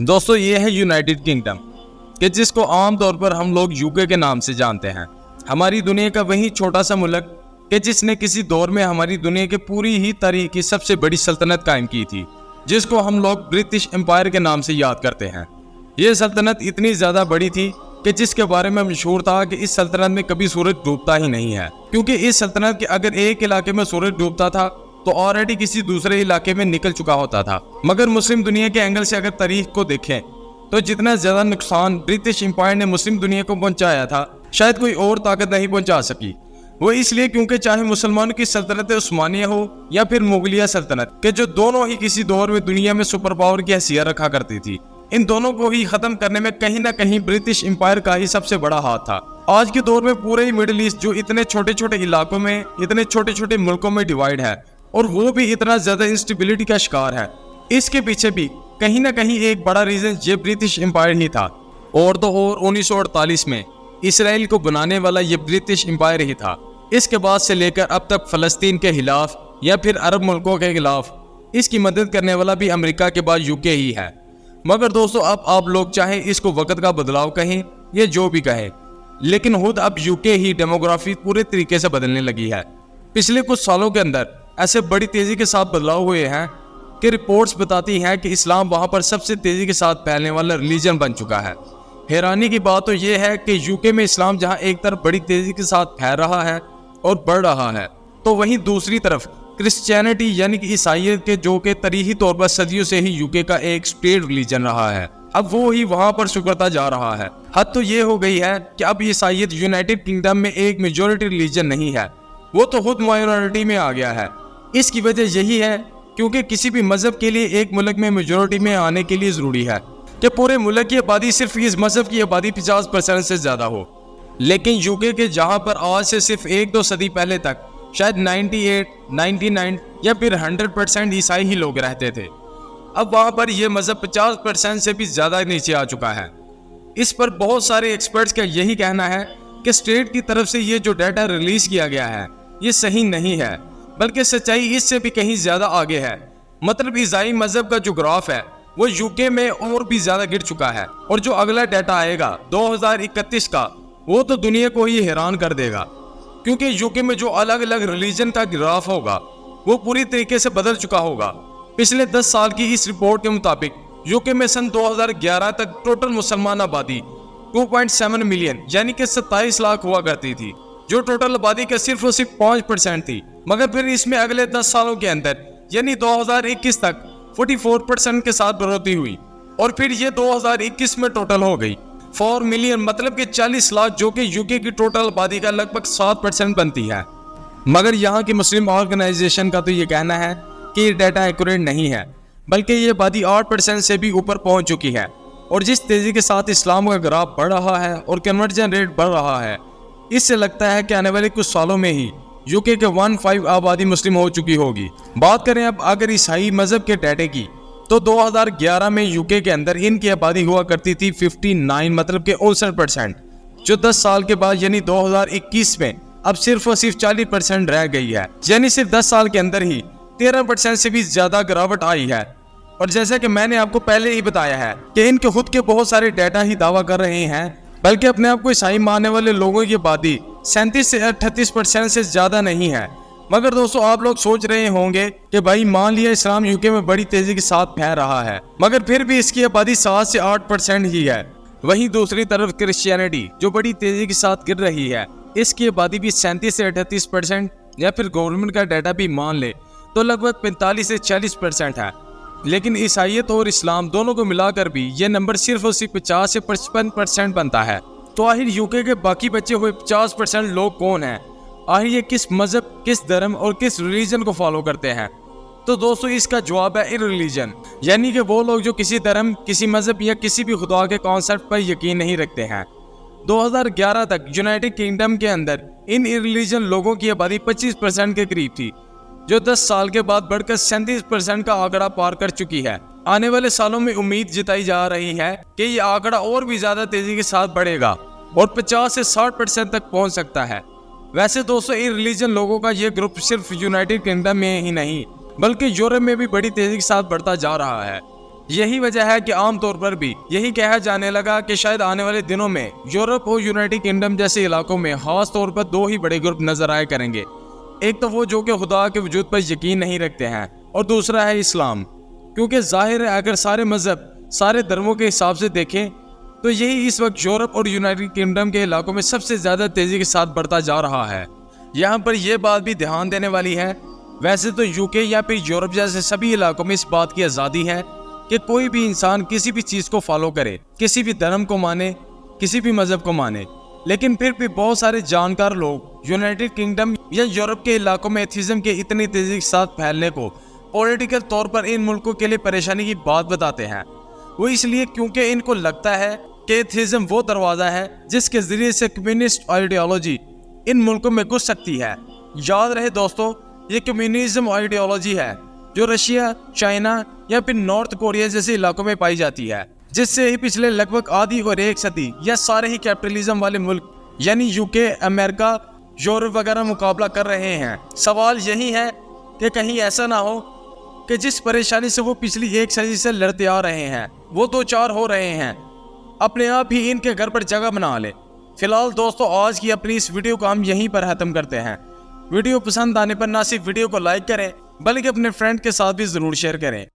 दोस्तों ये है यूनाइटेड किंगडम कि जिसको आमतौर पर हम लोग यूके के नाम से जानते हैं। हमारी दुनिया का वही छोटा सा मुल्क कि जिसने किसी दौर में हमारी दुनिया के पूरी ही तारीख की सबसे बड़ी सल्तनत कायम की थी, जिसको हम लोग ब्रिटिश एम्पायर के नाम से याद करते हैं। ये सल्तनत इतनी ज़्यादा बड़ी थी कि जिसके बारे में मशहूर था कि इस सल्तनत में कभी सूरज डूबता ही नहीं है, क्योंकि इस सल्तनत के अगर एक इलाके में सूरज डूबता था तो ऑलरेडी किसी दूसरे इलाके में निकल चुका होता था। मगर मुस्लिम दुनिया के एंगल से अगर तारीख को देखें तो जितना ज़्यादा नुकसान ब्रिटिश एम्पायर ने मुस्लिम दुनिया को पहुंचाया था, शायद कोई और ताकत नहीं पहुंचा सकी। वो इसलिए क्योंकि चाहे मुसलमानों की सल्तनत उस्मानिया हो या फिर मुगलिया सल्तनत के जो दोनों ही किसी दौर में दुनिया में सुपर पावर की हैसियत रखा करती थी, इन दोनों को ही खत्म करने में कहीं ना कहीं ब्रिटिश एम्पायर का ही सबसे बड़ा हाथ था। आज के दौर में पूरे ही मिडिल ईस्ट जो इतने छोटे छोटे इलाकों में, इतने छोटे छोटे मुल्कों में डिवाइड है और वो भी इतना ज्यादा इंस्टेबिलिटी का शिकार है, इसके पीछे भी कहीं ना कहीं एक बड़ा रीजन ये ब्रिटिश एम्पायर ही था। और तो और 1948 में इसराइल को बनाने वाला ये ब्रिटिश एम्पायर ही था। इसके बाद से लेकर अब तक फलस्तीन के खिलाफ या फिर अरब मुल्कों के खिलाफ इसकी मदद करने वाला भी अमेरिका के बाद यूके ही है। मगर दोस्तों अब आप लोग चाहे इसको वक्त का बदलाव कहें या जो भी कहें, लेकिन खुद अब यूके ही डेमोग्राफी पूरे तरीके से बदलने लगी है। पिछले कुछ सालों के अंदर ऐसे बड़ी तेजी के साथ बदलाव हुए हैं कि रिपोर्ट्स बताती हैं कि इस्लाम वहां पर सबसे तेजी के साथ फैलने वाला रिलीजन बन चुका है। हैरानी की बात तो यह है कि यूके में इस्लाम जहां एक तरफ बड़ी तेजी के साथ फैल रहा है और बढ़ रहा है, तो वहीं दूसरी तरफ क्रिश्चियनिटी यानी कि ईसाइयत के जो कि तारीखी तौर पर सदियों से ही यूके का एक स्टेट रिलीजन रहा है, अब वो ही वहां पर सिकुड़ता जा रहा है। हद तो ये हो गई है कि अब ईसाइयत यूनाइटेड किंगडम में एक मेजॉरिटी रिलीजन नहीं है, वो तो खुद माइनॉरिटी में आ गया है। इसकी वजह यही है क्योंकि किसी भी मजहब के लिए एक मुल्क में मेजॉरिटी में आने के लिए जरूरी है कि पूरे मुल्क की आबादी सिर्फ इस मजहब की आबादी 50% से ज्यादा हो। लेकिन यूके के जहां पर आज से सिर्फ 1-2 सदी पहले तक शायद 98, 99 या फिर 100% ईसाई ही लोग रहते थे, अब वहां पर यह मजहब 50% से भी ज्यादा नीचे आ चुका है। इस पर बहुत सारे एक्सपर्ट्स का यही कहना है कि स्टेट की तरफ से ये जो डाटा रिलीज किया गया है ये सही नहीं है, बल्कि सच्चाई इससे भी कहीं ज्यादा आगे है। मतलब ईसाई मजहब का जो ग्राफ है वो यूके में और भी ज्यादा गिर चुका है, और जो अगला डाटा आएगा 2031 का, वो तो दुनिया को ही हैरान कर देगा, क्योंकि यूके में जो अलग अलग रिलीजन का ग्राफ होगा वो पूरी तरीके से बदल चुका होगा। पिछले 10 साल की इस रिपोर्ट के मुताबिक यूके में सन 2011 तक टोटल मुसलमान आबादी 2.7 मिलियन यानी कि 27 लाख हुआ करती थी, जो टोटल आबादी का सिर्फ और सिर्फ 5% थी। मगर फिर इसमें अगले 10 सालों के अंदर यानी 2021 तक 44% के साथ बढ़ोतरी हुई, और फिर ये 2021 में टोटल हो गई 4 मिलियन, मतलब कि 40 लाख, जो कि यूके की टोटल आबादी का लगभग 7% बनती है। मगर यहाँ की मुस्लिम ऑर्गेनाइजेशन का तो ये कहना है कि ये डाटा एक्यूरेट नहीं है, बल्कि ये आबादी 8% से भी ऊपर पहुँच चुकी है। और जिस तेज़ी के साथ इस्लाम का ग्राफ बढ़ रहा है और कन्वर्जन रेट बढ़ रहा है, इससे लगता है कि आने वाले कुछ सालों में ही यूके के 1/5 आबादी मुस्लिम हो चुकी होगी। बात करें अब अगर ईसाई मजहब के डाटे की, तो 2011 में यूके के अंदर इनकी आबादी हुआ करती थी 59, मतलब के 59%, जो 10 साल के बाद यानी 2021 में अब सिर्फ और सिर्फ 40% रह गई है। यानी सिर्फ 10 साल के अंदर ही 13% से भी ज्यादा गिरावट आई है। और जैसा कि मैंने आपको पहले ही बताया है कि इनके खुद के बहुत सारे डाटा ही दावा कर रहे हैं, बल्कि अपने आप को ईसाई मानने वाले लोगों की आबादी 37 से 38% से ज्यादा नहीं है। मगर दोस्तों आप लोग सोच रहे होंगे कि भाई मान लिया इस्लाम यूके में बड़ी तेजी के साथ फैल रहा है, मगर फिर भी इसकी आबादी 7 से 8% ही है। वहीं दूसरी तरफ क्रिश्चियनिटी जो बड़ी तेजी के साथ गिर रही है, इसकी आबादी भी 37 से 38%, या फिर गवर्नमेंट का डाटा भी मान ले तो लगभग 45 से 40% है। लेकिन ईसाइयत और इस्लाम दोनों को मिलाकर भी ये नंबर सिर्फ और सिर्फ 50 से 55% बनता है। तो आखिर यूके के बाकी बचे हुए 50% लोग कौन हैं? आखिर ये किस मजहब, किस धर्म और किस रिलीजन को फॉलो करते हैं? तो दोस्तों इसका जवाब है इररिलीजन, यानी कि वो लोग जो किसी धर्म, किसी मजहब या किसी भी खुदा के कॉन्सेप्ट पर यकीन नहीं रखते हैं। 2011 तक यूनाइटेड किंगडम के अंदर इन इररिलीजन लोगों की आबादी 25% के करीब थी, जो 10 साल के बाद बढ़कर 37% का आंकड़ा पार कर चुकी है। आने वाले सालों में उम्मीद जताई जा रही है कि ये आंकड़ा और भी ज्यादा तेजी के साथ बढ़ेगा और 50 से 60% तक पहुंच सकता है। वैसे दोस्तों इररिलीजन लोगों का ये ग्रुप सिर्फ यूनाइटेड किंगडम में ही नहीं बल्कि यूरोप में भी बड़ी तेजी के साथ बढ़ता जा रहा है। यही वजह है कि आमतौर पर भी यही कहा जाने लगा कि शायद आने वाले दिनों में यूरोप और यूनाइटेड किंगडम जैसे इलाकों में खास तौर पर दो ही बड़े ग्रुप नजर आया करेंगे। एक तो वो जो कि खुदा के वजूद पर यकीन नहीं रखते हैं और दूसरा है इस्लाम। क्योंकि जाहिर है अगर सारे मजहब सारे धर्मों के हिसाब से देखें तो यही इस वक्त यूरोप और यूनाइटेड किंगडम के इलाकों में सबसे ज्यादा तेजी के साथ बढ़ता जा रहा है। यहाँ पर यह बात भी ध्यान देने वाली है, वैसे तो यूके या फिर यूरोप जैसे सभी इलाकों में इस बात की आज़ादी है कि कोई भी इंसान किसी भी चीज़ को फॉलो करे, किसी भी धर्म को माने, किसी भी मजहब को माने, लेकिन फिर भी बहुत सारे जानकार लोग यूनाइटेड किंगडम या यूरोप के इलाकों में एथिज्म के इतनी तेजी के साथ फैलने को पॉलिटिकल तौर पर इन मुल्कों के लिए परेशानी की बात बताते हैं। वो इसलिए क्योंकि इनको लगता है कि एथिज्म वो दरवाज़ा है जिसके जरिए से कम्युनिस्ट आइडियोलॉजी इन मुल्कों में घुस सकती है। याद रहे दोस्तों, ये कम्युनिज्म आइडियोलॉजी है जो रशिया, चाइना या फिर नॉर्थ कोरिया जैसे इलाकों में पाई जाती है, जिससे ही पिछले लगभग आधी और एक सदी या सारे ही कैपिटलिज्म वाले मुल्क यानी यूके, अमेरिका, यूरोप वगैरह मुकाबला कर रहे हैं। सवाल यही है कि कहीं ऐसा ना हो कि जिस परेशानी से वो पिछली एक सदी से लड़ते आ रहे हैं वो दो चार हो रहे हैं, अपने आप ही इनके घर पर जगह बना ले। फिलहाल दोस्तों, आज की अपनी इस वीडियो को हम यहीं पर खत्म करते हैं। वीडियो पसंद आने पर ना सिर्फ वीडियो को लाइक करें बल्कि अपने फ्रेंड के साथ भी जरूर शेयर करें।